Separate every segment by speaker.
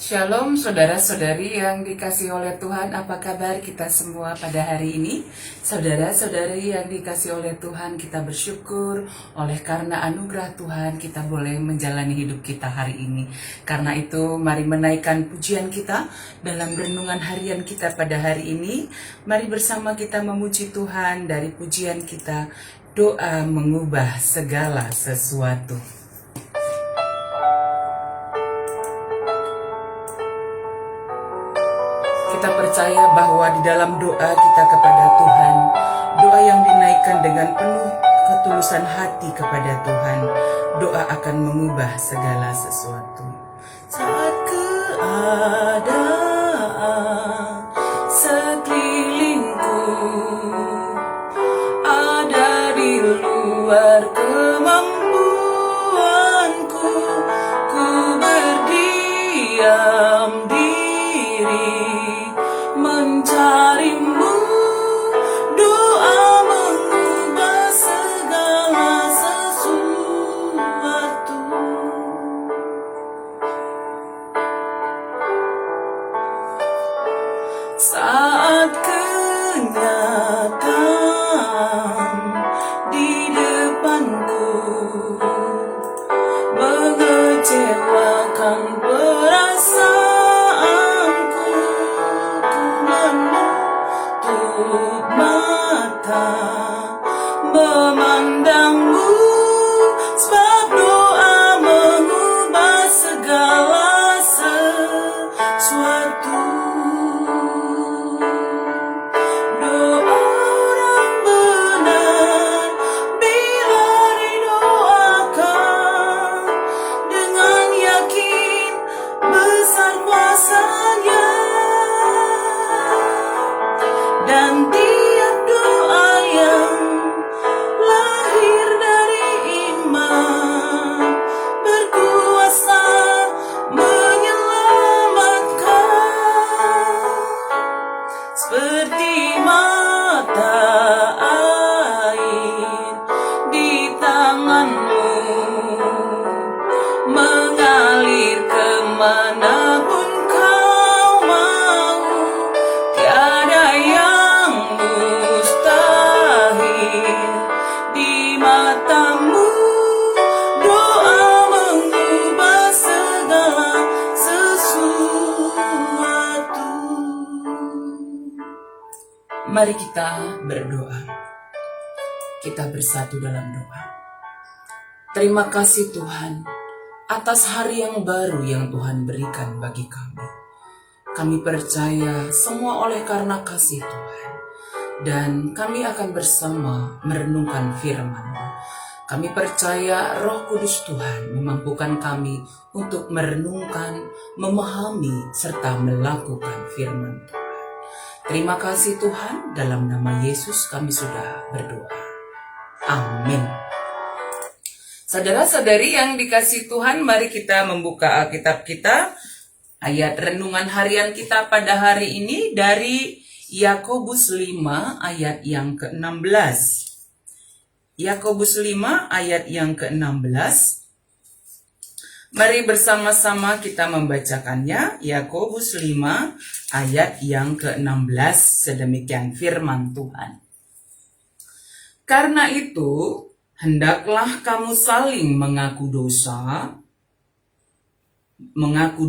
Speaker 1: Shalom saudara-saudari yang dikasih oleh Tuhan, apa kabar kita semua pada hari ini? Saudara-saudari yang dikasih oleh Tuhan, kita bersyukur oleh karena anugerah Tuhan kita boleh menjalani hidup kita hari ini. Karena itu mari menaikkan pujian kita dalam renungan harian kita pada hari ini. Mari bersama kita memuji Tuhan dari pujian kita, doa mengubah segala sesuatu. Kita percaya bahwa di dalam doa kita kepada Tuhan, doa yang dinaikkan dengan penuh ketulusan hati kepada Tuhan, doa akan mengubah segala sesuatu. Saat keadaan sekelilingku ada di luar kemampuanku, ku berdiam diri mencarimu, doa mengubah segala sesuatu. Saat kenyataan di depanku mengecewakan perasaanku, menutup mata memandangmu, sebab doa mengubah segala sesuatu. Doa orang benar bila didoakan dengan yakin besar kuasanya. Dan tiap doa yang lahir dari iman berkuasa menyelamatkan, seperti mata air di tanganmu mengalir kemanapun kau mau. Tiada yang mustahil di matamu, doa mengubah segala sesuatu. Mari kita berdoa. Kita bersatu dalam doa. Terima kasih Tuhan atas hari yang baru yang Tuhan berikan bagi kami. Kami percaya semua oleh karena kasih Tuhan. Dan kami akan bersama merenungkan firman-Mu. Kami percaya Roh Kudus Tuhan memampukan kami untuk merenungkan, memahami, serta melakukan firman Tuhan. Terima kasih Tuhan, dalam nama Yesus kami sudah berdoa. Amin. Saudara-saudari yang dikasih Tuhan, mari kita membuka Alkitab kita. Ayat renungan harian kita pada hari ini dari Yakobus 5 ayat yang ke-16. Yakobus 5 ayat yang ke-16. Mari bersama-sama kita membacakannya. Yakobus 5 ayat yang ke-16. Sedemikian firman Tuhan. Karena itu, hendaklah kamu saling mengaku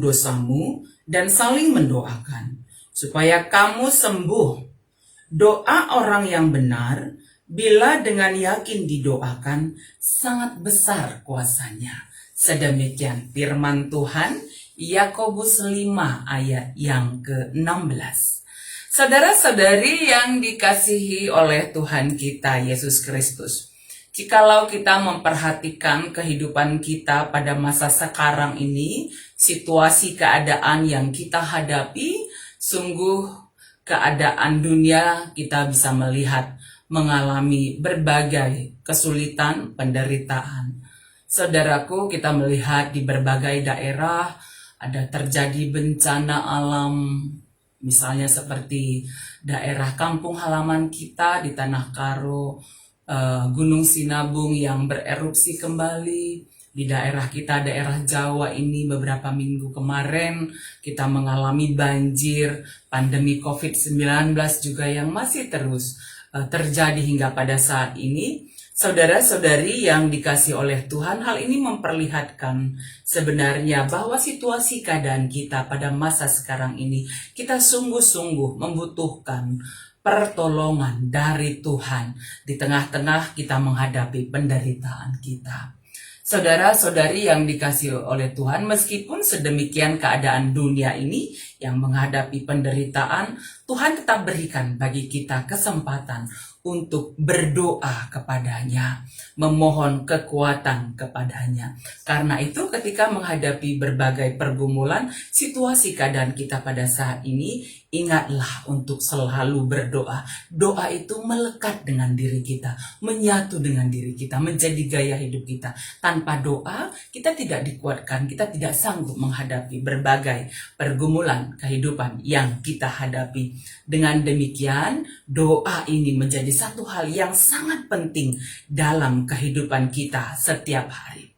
Speaker 1: dosamu dan saling mendoakan supaya kamu sembuh. Doa orang yang benar bila dengan yakin didoakan sangat besar kuasanya. Sedemikian firman Tuhan. Yakobus 5 ayat yang ke-16. Saudara-saudari yang dikasihi oleh Tuhan kita Yesus Kristus, jikalau kita memperhatikan kehidupan kita pada masa sekarang ini, situasi keadaan yang kita hadapi, sungguh keadaan dunia kita bisa melihat mengalami berbagai kesulitan, penderitaan. Saudaraku, kita melihat di berbagai daerah ada terjadi bencana alam, misalnya seperti daerah kampung halaman kita di Tanah Karo, Gunung Sinabung yang bererupsi kembali, Di daerah kita, daerah Jawa ini beberapa minggu kemarin kita mengalami banjir, pandemi COVID-19 juga yang masih terus terjadi hingga pada saat ini. Saudara-saudari yang dikasih oleh Tuhan, hal ini memperlihatkan sebenarnya bahwa situasi keadaan kita pada masa sekarang ini, kita sungguh-sungguh membutuhkan pertolongan dari Tuhan di tengah-tengah kita menghadapi penderitaan kita. Saudara-saudari yang dikasih oleh Tuhan, meskipun sedemikian keadaan dunia ini yang menghadapi penderitaan, Tuhan tetap berikan bagi kita kesempatan untuk berdoa kepadanya, memohon kekuatan kepadanya. Karena itu ketika menghadapi berbagai pergumulan, situasi keadaan kita pada saat ini, ingatlah untuk selalu berdoa. Doa itu melekat dengan diri kita, menyatu dengan diri kita, menjadi gaya hidup kita. Tanpa doa, kita tidak dikuatkan, kita tidak sanggup menghadapi berbagai pergumulan kehidupan yang kita hadapi. Dengan demikian, doa ini menjadi satu hal yang sangat penting dalam kehidupan kita setiap hari.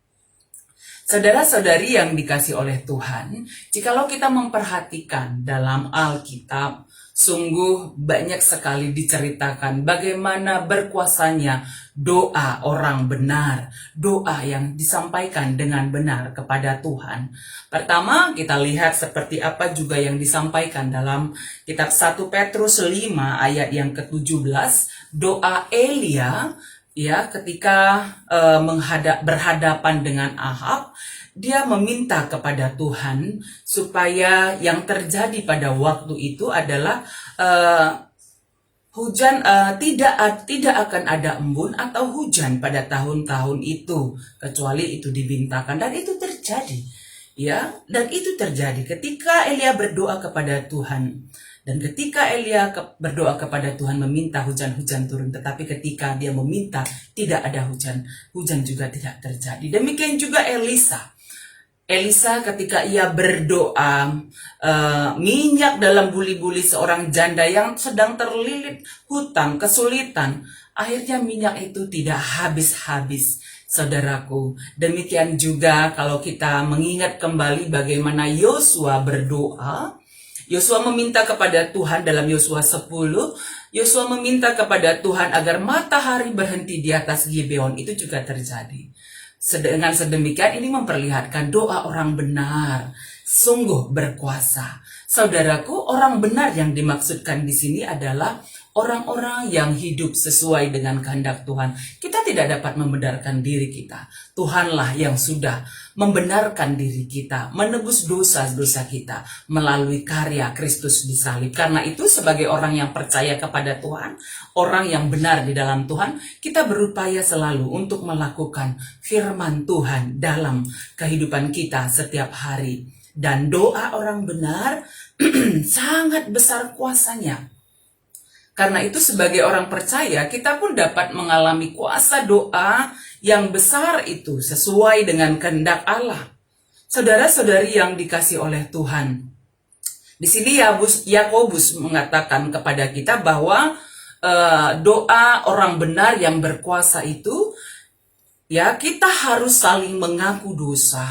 Speaker 1: Saudara-saudari yang dikasih oleh Tuhan, jikalau kita memperhatikan dalam Alkitab, sungguh banyak sekali diceritakan bagaimana berkuasanya doa orang benar, doa yang disampaikan dengan benar kepada Tuhan. Pertama, kita lihat seperti apa juga yang disampaikan dalam kitab 1 Petrus 5 ayat yang ke-17, doa Elia ya ketika berhadapan dengan Ahab. Dia meminta kepada Tuhan supaya yang terjadi pada waktu itu adalah hujan tidak akan ada embun atau hujan pada tahun-tahun itu kecuali itu dibintakan, dan itu terjadi. Ya, dan itu terjadi ketika Elia berdoa kepada Tuhan. Dan ketika Elia berdoa kepada Tuhan meminta hujan-hujan turun, tetapi ketika dia meminta tidak ada hujan, hujan juga tidak terjadi. Demikian juga Elisa ketika ia berdoa, minyak dalam buli-buli seorang janda yang sedang terlilit hutang, kesulitan, akhirnya minyak itu tidak habis-habis. Saudaraku, demikian juga kalau kita mengingat kembali bagaimana Yosua berdoa. Yosua meminta kepada Tuhan dalam Yosua 10, Yosua meminta kepada Tuhan agar matahari berhenti di atas Gibeon. Itu juga terjadi. Dengan sedemikian ini memperlihatkan doa orang benar sungguh berkuasa. Saudaraku, orang benar yang dimaksudkan di sini adalah orang-orang yang hidup sesuai dengan kehendak Tuhan. Kita tidak dapat membenarkan diri kita. Tuhanlah yang sudah membenarkan diri kita, menebus dosa-dosa kita melalui karya Kristus di salib. Karena itu sebagai orang yang percaya kepada Tuhan, orang yang benar di dalam Tuhan, kita berupaya selalu untuk melakukan firman Tuhan dalam kehidupan kita setiap hari. Dan doa orang benar sangat besar kuasanya. Karena itu sebagai orang percaya, kita pun dapat mengalami kuasa doa yang besar itu sesuai dengan kehendak Allah. Saudara-saudari yang dikasih oleh Tuhan, di sini Yakobus mengatakan kepada kita bahwa doa orang benar yang berkuasa itu, ya kita harus saling mengaku dosa.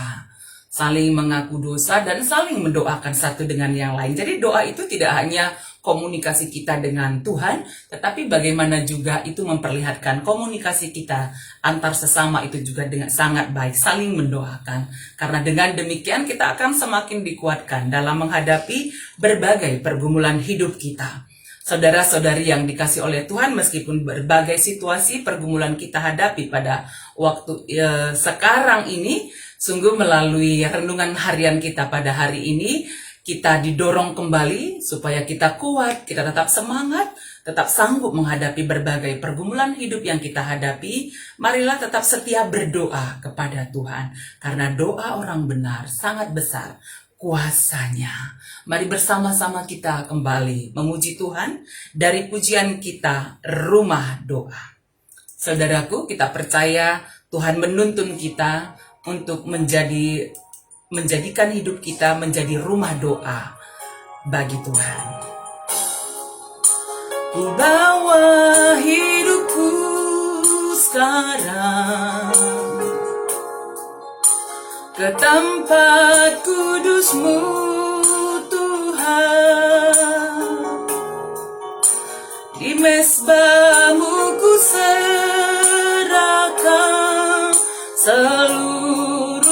Speaker 1: Saling mengaku dosa dan saling mendoakan satu dengan yang lain. Jadi doa itu tidak hanya komunikasi kita dengan Tuhan, tetapi bagaimana juga itu memperlihatkan komunikasi kita antar sesama itu juga dengan sangat baik, saling mendoakan. Karena dengan demikian kita akan semakin dikuatkan dalam menghadapi berbagai pergumulan hidup kita. Saudara-saudari yang dikasih oleh Tuhan, meskipun berbagai situasi pergumulan kita hadapi pada waktu sekarang ini, sungguh melalui renungan harian kita pada hari ini, kita didorong kembali supaya kita kuat, kita tetap semangat, tetap sanggup menghadapi berbagai pergumulan hidup yang kita hadapi. Marilah tetap setia berdoa kepada Tuhan, karena doa orang benar sangat besar kuasanya. Mari bersama-sama kita kembali memuji Tuhan dari pujian kita, Rumah Doa. Saudaraku, kita percaya Tuhan menuntun kita untuk menjadikan hidup kita menjadi rumah doa bagi Tuhan. Ku bawa hidupku sekarang ke tempat kudus-Mu Tuhan. Di mezbah-Mu ku serahkan seluruh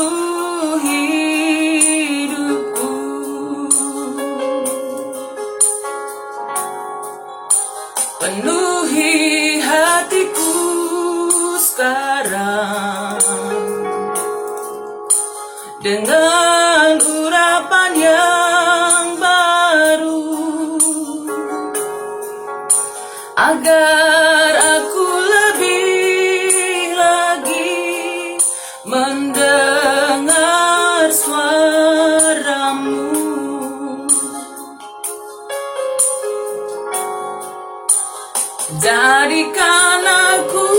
Speaker 1: hidupku. Penuhi hatiku sekarang dengan urapan yang baru, agar aku lebih lagi mendengar suara-Mu. Jadikan aku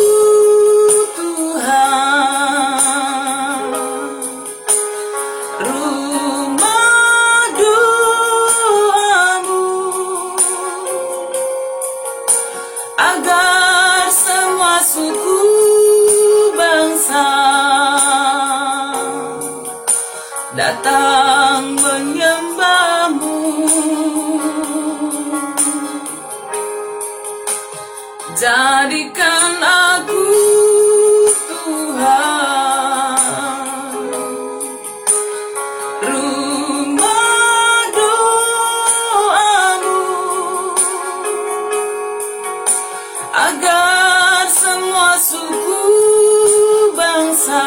Speaker 1: Tuhan rumah doa-Mu, agar semua suku bangsa datang menyembah-Mu. Jadikan aku Tuhan rumah doa-Mu, agar semua suku bangsa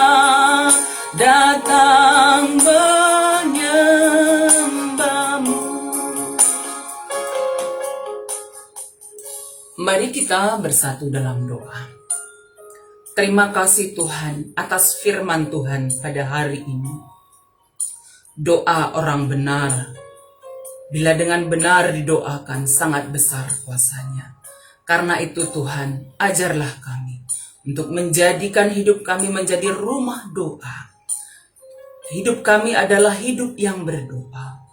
Speaker 1: datang menyembah-Mu. Mari kita bersatu dalam doa. Terima kasih Tuhan atas firman Tuhan pada hari ini. Doa orang benar, bila dengan benar didoakan, sangat besar kuasanya. Karena itu Tuhan, ajarlah kami untuk menjadikan hidup kami menjadi rumah doa. Hidup kami adalah hidup yang berdoa.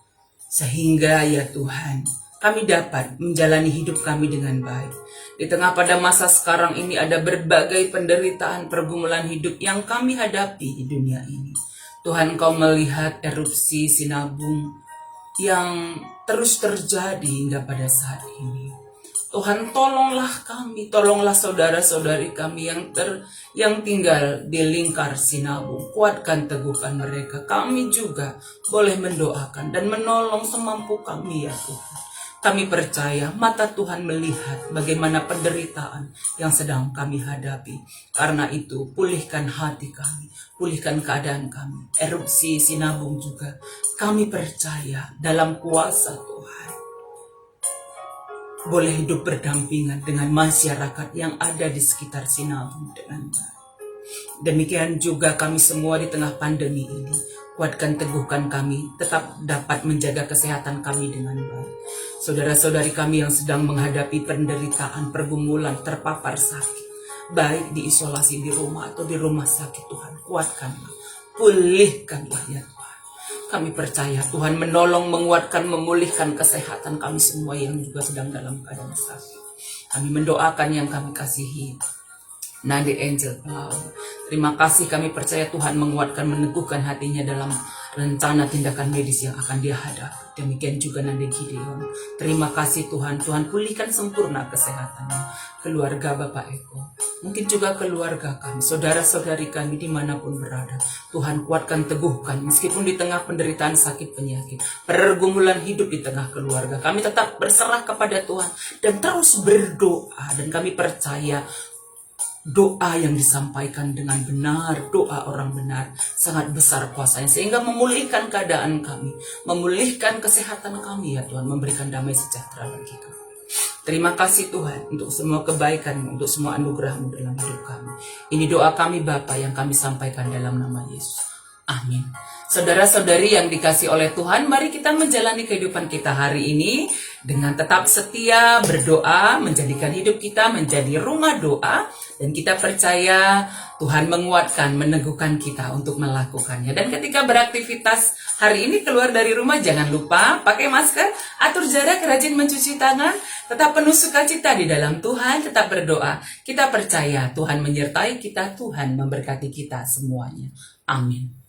Speaker 1: Sehingga ya Tuhan, kami dapat menjalani hidup kami dengan baik. Di tengah pada masa sekarang ini ada berbagai penderitaan pergumulan hidup yang kami hadapi di dunia ini. Tuhan, Kau melihat erupsi Sinabung yang terus terjadi hingga pada saat ini. Tuhan, tolonglah kami, tolonglah saudara-saudari kami yang tinggal di lingkar Sinabung. Kuatkan, teguhkan mereka. Kami juga boleh mendoakan dan menolong semampu kami ya Tuhan. Kami percaya mata Tuhan melihat bagaimana penderitaan yang sedang kami hadapi. Karena itu, pulihkan hati kami, pulihkan keadaan kami. Erupsi Sinabung juga, kami percaya dalam kuasa Tuhan boleh hidup berdampingan dengan masyarakat yang ada di sekitar Sinabung dengan baik. Demikian juga kami semua di tengah pandemi ini. Kuatkan, teguhkan kami, tetap dapat menjaga kesehatan kami dengan baik. Saudara-saudari kami yang sedang menghadapi penderitaan, pergumulan, terpapar sakit, baik diisolasi di rumah atau di rumah sakit, Tuhan, kuatkanlah, pulihkanlah ya Tuhan. Kami percaya Tuhan menolong, menguatkan, memulihkan kesehatan kami semua yang juga sedang dalam keadaan sakit. Kami mendoakan yang kami kasihi, Nade Angel Pelaut. Terima kasih, kami percaya Tuhan menguatkan, meneguhkan hatinya dalam rencana tindakan medis yang akan dia hadapi. Demikian juga Nade Gideon. Terima kasih Tuhan, Tuhan pulihkan sempurna kesehatannya. Keluarga Bapak Eko, mungkin juga keluarga kami, saudara-saudari kami dimanapun berada. Tuhan kuatkan, teguhkan, meskipun di tengah penderitaan sakit penyakit, pergumulan hidup di tengah keluarga, kami tetap berserah kepada Tuhan dan terus berdoa. Dan kami percaya doa yang disampaikan dengan benar, doa orang benar, sangat besar kuasanya, sehingga memulihkan keadaan kami, memulihkan kesehatan kami ya Tuhan, memberikan damai sejahtera bagi kami. Terima kasih Tuhan untuk semua kebaikan, untuk semua anugerah-Mu dalam hidup kami. Ini doa kami Bapa yang kami sampaikan dalam nama Yesus. Amin. Saudara-saudari yang dikasih oleh Tuhan, mari kita menjalani kehidupan kita hari ini dengan tetap setia berdoa, menjadikan hidup kita menjadi rumah doa, dan kita percaya Tuhan menguatkan, meneguhkan kita untuk melakukannya. Dan ketika beraktivitas hari ini keluar dari rumah, jangan lupa pakai masker, atur jarak, rajin mencuci tangan, tetap penuh sukacita di dalam Tuhan, tetap berdoa. Kita percaya Tuhan menyertai kita, Tuhan memberkati kita semuanya. Amin.